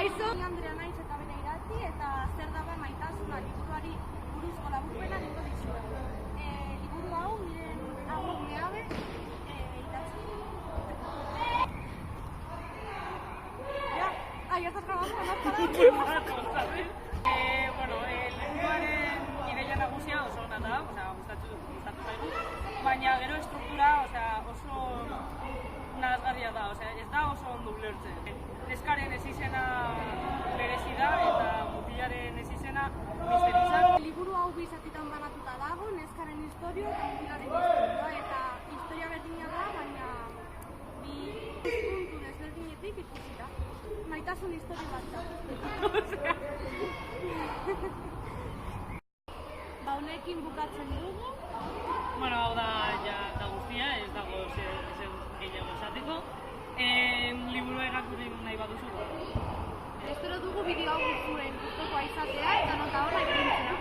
Kaixo, Andrea naiz eta bere irati eta zer dagoen maitasuna liburuari buruzko laburpena egingo dizuet. Liburu hau miren agur neabe idatzi. Ya estás grabando, ¿no? Bueno, liburuaren ideia nagusia oso ona da, gustatu zaigu, baina gero estruktura, oso nazgarria da, ez da oso ondo ulertzen. Neskaren ezizena berezi da eta mutilaren ezizena misteriosa. Liburu hau bi zatitan banatuta dago, neskaren historia eta mutilaren historia, eta historia berdina da, baina bi puntu desberdinetik ikusita. Maitasun historia bat da. Honekin bukatzen dugu. Bueno, hau da guztia, ez dago gehiago esateko. Liburu irakurri nahi baduzu. Espero dugu bideo hau zuen gustukoa izatea eta nota ona ipintzea.